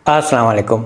अस्सलाम वालेकुम।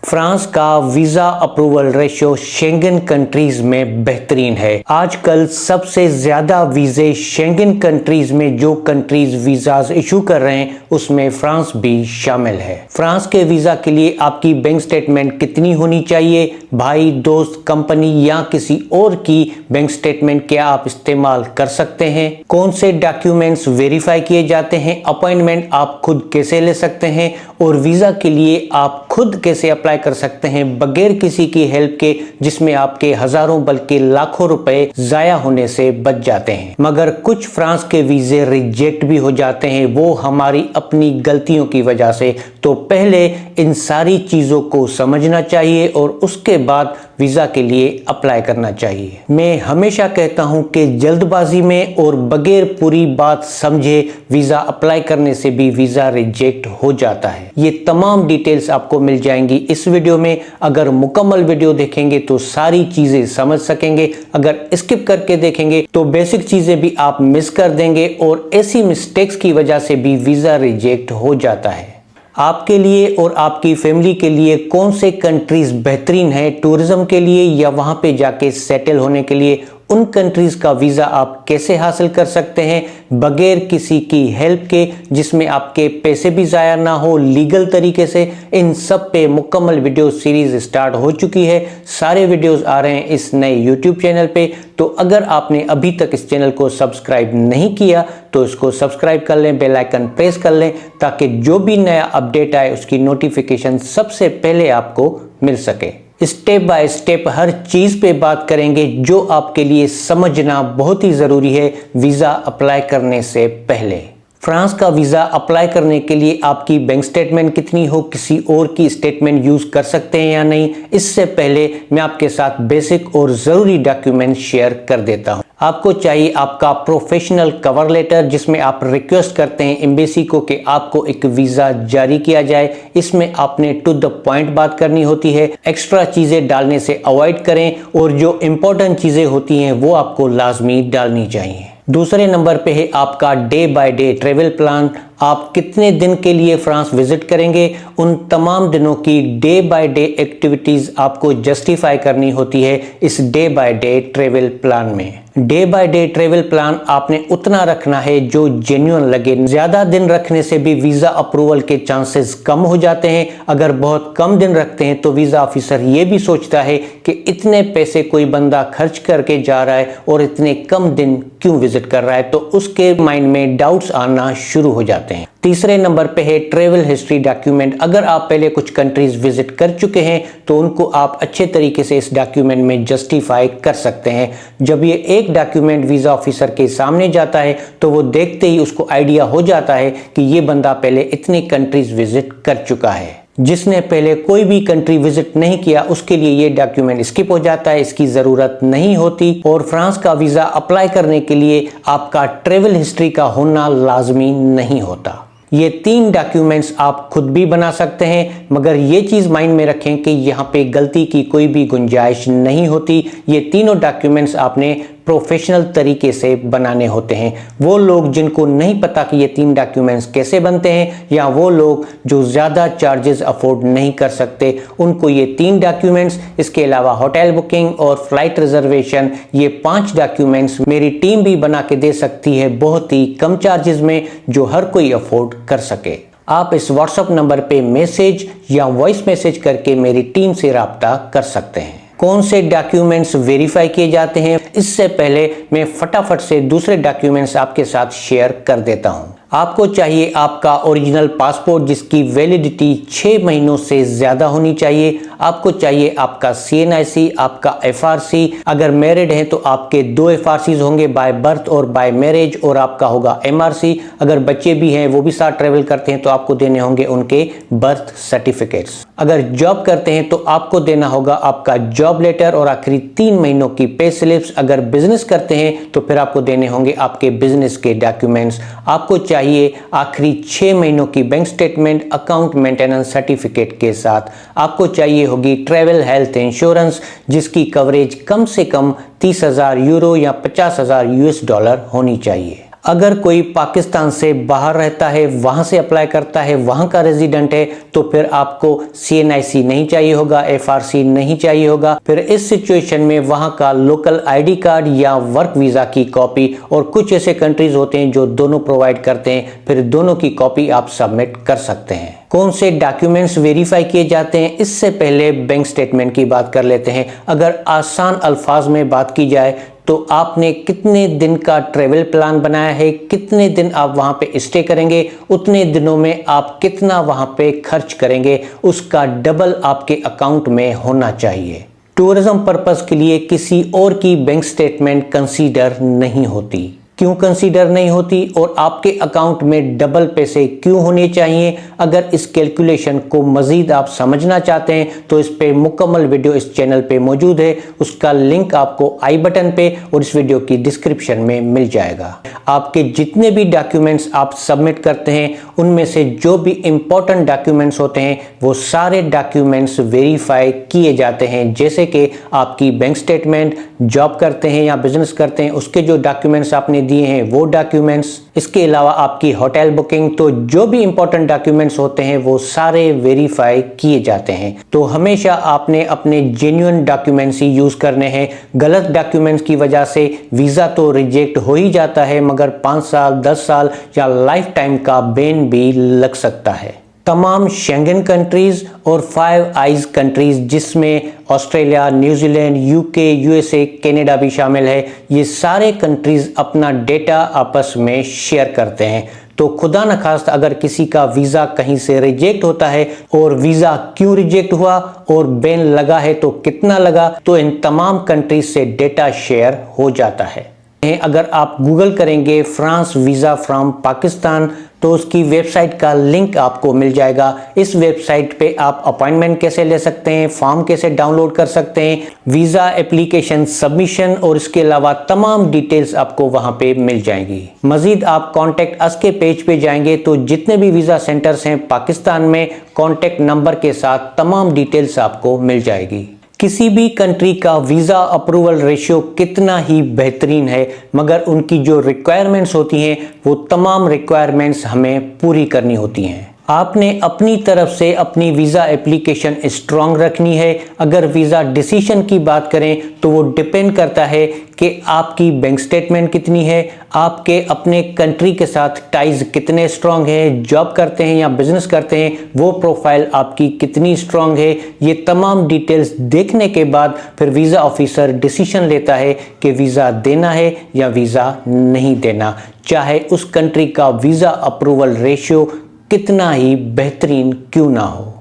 फ्रांस का visa approval ratio Schengen countries में बेहतरीन है। आजकल सबसे ज़्यादा वीज़े शेंगन कंट्रीज़ में जो कंट्रीज़ वीज़ाज इशू कर रहे हैं उसमें फ्रांस भी शामिल है। फ्रांस के वीज़ा के लिए आपकी बैंक स्टेटमेंट कितनी होनी चाहिए? भाई, दोस्त, कंपनी या किसी और की बैंक स्टेटमेंट क्या आप इस्तेमाल कर सकते हैं? कौन से डॉक्यूमेंट्स वेरीफाई किए जाते हैं? अपॉइंटमेंट आप खुद कैसे ले सकते हैं? और वीज़ा के लिए आप खुद कैसे अप्लाई कर सकते हैं बगैर किसी की हेल्प के, जिसमें आपके हजारों बल्कि लाखों रुपए जाया होने से बच जाते हैं। मगर कुछ फ्रांस के वीजे रिजेक्ट भी हो जाते हैं, वो हमारी अपनी गलतियों की वजह से। तो पहले इन सारी चीजों को समझना चाहिए और उसके बाद वीजा के लिए अप्लाई करना चाहिए। मैं हमेशा कहता हूं कि जल्दबाजी में और बगैर पूरी बात समझे वीजा अप्लाई करने से भी वीजा रिजेक्ट हो जाता है। ये तमाम डिटेल्स आपको मिल जाएंगी इस वीडियो में। अगर मुकम्मल वीडियो देखेंगे तो सारी चीजें समझ सकेंगे, अगर स्किप करके देखेंगे तो बेसिक चीजें भी आप मिस कर देंगे और ऐसी मिस्टेक्स की वजह से भी वीजा रिजेक्ट हो जाता है। आपके लिए और आपकी फैमिली के लिए कौन से कंट्रीज बेहतरीन है टूरिज्म के लिए या वहां पे जाके सेटल होने के लिए? उन कंट्रीज का वीज़ा आप कैसे हासिल कर सकते हैं बगैर किसी की हेल्प के, जिसमें आपके पैसे भी ज़ाया ना हो, लीगल तरीके से? इन सब पे मुकम्मल वीडियो सीरीज स्टार्ट हो चुकी है। सारे वीडियोस आ रहे हैं इस नए यूट्यूब चैनल पे। तो अगर आपने अभी तक इस चैनल को सब्सक्राइब नहीं किया तो इसको सब्सक्राइब कर लें, बेल आइकन प्रेस कर लें, ताकि जो भी नया अपडेट आए उसकी नोटिफिकेशन सबसे पहले आपको मिल सके। स्टेप बाय स्टेप हर चीज पे बात करेंगे जो आपके लिए समझना बहुत ही जरूरी है वीजा अप्लाई करने से पहले। फ्रांस का वीजा अप्लाई करने के लिए आपकी बैंक स्टेटमेंट कितनी हो, किसी और की स्टेटमेंट यूज कर सकते हैं या नहीं, इससे पहले मैं आपके साथ बेसिक और जरूरी डॉक्यूमेंट शेयर कर देता हूं। आपको चाहिए आपका प्रोफेशनल कवर लेटर, जिसमें आप रिक्वेस्ट करते हैं एम्बेसी को कि आपको एक वीजा जारी किया जाए। इसमें आपने टू द पॉइंट बात करनी होती है, एक्स्ट्रा चीजें डालने से अवॉइड करें और जो इंपॉर्टेंट चीजें होती हैं वो आपको लाजमी डालनी चाहिए। दूसरे नंबर पे है आपका day by day travel plan. आप कितने दिन के लिए फ्रांस विजिट करेंगे, उन तमाम दिनों की डे बाय डे एक्टिविटीज आपको जस्टिफाई करनी होती है इस day by day travel plan में। Day by day travel plan आपने उतना रखना है जो जेन्युइन लगे। ज्यादा दिन रखने से भी वीजा अप्रूवल के चांसेस कम हो जाते हैं। अगर बहुत कम दिन रखते हैं तो वीजा ऑफिसर ये भी सोचता है कि इतने पैसे कोई बंदा खर्च करके जा रहा है और इतने कम दिन क्यों विजिट कर रहा है, तो उसके माइंड में डाउट्स आना शुरू हो जाते हैं। तीसरे नंबर पे है ट्रेवल हिस्ट्री डॉक्यूमेंट। अगर आप पहले कुछ कंट्रीज विजिट कर चुके हैं तो उनको आप अच्छे तरीके से इस डॉक्यूमेंट में जस्टिफाई कर सकते हैं। जब ये एक डॉक्यूमेंट वीजा ऑफिसर के सामने जाता है तो वो देखते ही उसको आइडिया हो जाता है कि ये बंदा पहले इतनी कंट्रीज विजिट कर चुका है। जिसने पहले कोई भी कंट्री विजिट नहीं किया उसके लिए ये डॉक्यूमेंट स्किप हो जाता है, इसकी जरूरत नहीं होती। और फ्रांस का वीजा अप्लाई करने के लिए आपका ट्रेवल हिस्ट्री का होना लाजमी नहीं होता। ये 3 डॉक्यूमेंट्स आप खुद भी बना सकते हैं, मगर ये चीज माइंड में रखें कि यहाँ पे गलती की कोई भी गुंजाइश नहीं होती। ये तीनों डॉक्यूमेंट्स आपने प्रोफेशनल तरीके से बनाने होते हैं। वो लोग जिनको नहीं पता कि ये 3 डॉक्यूमेंट्स कैसे बनते हैं, या वो लोग जो ज़्यादा चार्जेस अफोर्ड नहीं कर सकते, उनको ये 3 डॉक्यूमेंट्स, इसके अलावा होटल बुकिंग और फ्लाइट रिजर्वेशन, ये 5 डॉक्यूमेंट्स मेरी टीम भी बना के दे सकती है बहुत ही कम चार्जेस में, जो हर कोई अफोर्ड कर सके। आप इस व्हाट्सएप नंबर पे मैसेज या वॉइस मैसेज करके मेरी टीम से राब्ता कर सकते हैं। कौन से डॉक्यूमेंट्स वेरीफाई किए जाते हैं, इससे पहले मैं फटाफट से दूसरे डॉक्यूमेंट्स आपके साथ शेयर कर देता हूं। आपको चाहिए आपका ओरिजिनल पासपोर्ट जिसकी वैलिडिटी 6 महीनों से ज्यादा होनी चाहिए। आपको चाहिए आपका CNIC, आपका FRC। अगर मैरिड हैं तो आपके 2 FRCs होंगे, बाय बर्थ और बाय मैरिज, और आपका होगा MRC। अगर बच्चे भी हैं, वो भी साथ ट्रेवल करते हैं, तो आपको देने होंगे उनके बर्थ सर्टिफिकेट्स। अगर जॉब करते हैं तो आपको देना होगा आपका जॉब लेटर और आखिरी 3 महीनों की पे स्लिप्स। अगर बिजनेस करते हैं तो फिर आपको देने होंगे आपके बिजनेस के डॉक्यूमेंट्स। आपको चाहिए आखिरी 6 महीनों की bank statement account maintenance certificate के साथ। आपको चाहिए होगी ट्रैवल हेल्थ इंश्योरेंस जिसकी कवरेज कम से कम 30,000 यूरो या 50,000 US डॉलर होनी चाहिए। अगर कोई पाकिस्तान से बाहर रहता है, वहां से अप्लाई करता है, वहां का रेजिडेंट है, तो फिर आपको CNIC नहीं चाहिए होगा, FRC नहीं चाहिए होगा। फिर इस सिचुएशन में वहां का लोकल ID कार्ड या वर्क वीजा की कॉपी, और कुछ ऐसे कंट्रीज होते हैं जो दोनों प्रोवाइड करते हैं, फिर दोनों की कॉपी आप सबमिट कर सकते हैं। कौन से डॉक्यूमेंट्स वेरीफाई किए जाते हैं, इससे पहले बैंक स्टेटमेंट की बात कर लेते हैं। अगर आसान अल्फाज में बात की जाए तो आपने कितने दिन का ट्रेवल प्लान बनाया है, कितने दिन आप वहां पे स्टे करेंगे, उतने दिनों में आप कितना वहां पे खर्च करेंगे, उसका डबल आपके अकाउंट में होना चाहिए। टूरिज्म पर्पस के लिए किसी और की बैंक स्टेटमेंट कंसीडर नहीं होती। क्यों कंसीडर नहीं होती और आपके अकाउंट में डबल पैसे क्यों होने चाहिए? अगर इस कैलकुलेशन को मजीद आप समझना चाहते हैं तो इस पे मुकम्मल वीडियो इस चैनल पे मौजूद है। उसका लिंक आपको आई बटन पे और इस वीडियो की डिस्क्रिप्शन में मिल जाएगा। आपके जितने भी डॉक्यूमेंट्स आप सबमिट करते हैं उनमें से जो भी इंपॉर्टेंट डॉक्यूमेंट्स होते हैं वो सारे डॉक्यूमेंट्स वेरीफाई किए जाते हैं। जैसे कि आपकी बैंक स्टेटमेंट, जॉब करते हैं या बिजनेस करते हैं उसके जो डॉक्यूमेंट्स आपने दिए हैं वो डॉक्यूमेंट्स, इसके अलावा आपकी होटल बुकिंग, तो जो भी इंपॉर्टेंट डॉक्यूमेंट्स होते हैं वो सारे वेरीफाई किए जाते हैं। तो हमेशा आपने अपने जेन्युइन डॉक्यूमेंट्स ही यूज करने हैं। गलत डॉक्यूमेंट्स की वजह से वीजा तो रिजेक्ट हो ही जाता है, मगर 5 साल, 10 साल या लाइफ टाइम का बैन भी लग सकता है। तमाम शेंगन कंट्रीज और 5 आइज कंट्रीज जिसमें Australia, New Zealand, UK, USA, Canada भी शामिल है, ये सारे कंट्रीज अपना डेटा आपस में शेयर करते हैं। तो खुदा न खास्त अगर किसी का वीज़ा कहीं से रिजेक्ट होता है और वीज़ा क्यों रिजेक्ट हुआ और बैन लगा है तो कितना लगा, तो इन तमाम कंट्रीज से डेटा शेयर हो जाता है। अगर आप गूगल करेंगे फ्रांस वीज़ा फ्रॉम पाकिस्तान तो उसकी वेबसाइट का लिंक आपको मिल जाएगा। इस वेबसाइट पे आप अपॉइंटमेंट कैसे ले सकते हैं, फॉर्म कैसे डाउनलोड कर सकते हैं, वीज़ा एप्लीकेशन सबमिशन और इसके अलावा तमाम डिटेल्स आपको वहां पे मिल जाएंगी। मजीद आप कॉन्टेक्ट अस के पेज पे जाएंगे तो जितने भी वीज़ा सेंटर्स हैं पाकिस्तान में कॉन्टेक्ट नंबर के साथ तमाम डिटेल्स आपको मिल जाएगी। किसी भी कंट्री का वीज़ा अप्रूवल रेशियो कितना ही बेहतरीन है, मगर उनकी जो रिक्वायरमेंट्स होती हैं वो तमाम रिक्वायरमेंट्स हमें पूरी करनी होती हैं। आपने अपनी तरफ से अपनी वीज़ा एप्लीकेशन स्ट्रॉन्ग रखनी है। अगर वीज़ा डिसीजन की बात करें तो वो डिपेंड करता है कि आपकी बैंक स्टेटमेंट कितनी है, आपके अपने कंट्री के साथ टाइज कितने स्ट्रॉन्ग हैं, जॉब करते हैं या बिजनेस करते हैं वो प्रोफाइल आपकी कितनी स्ट्रॉन्ग है। ये तमाम डिटेल्स देखने के बाद फिर वीज़ा ऑफिसर डिसीजन लेता है कि वीज़ा देना है या वीज़ा नहीं देना, चाहे उस कंट्री का वीज़ा अप्रूवल रेशियो कितना ही बेहतरीन क्यों ना हो।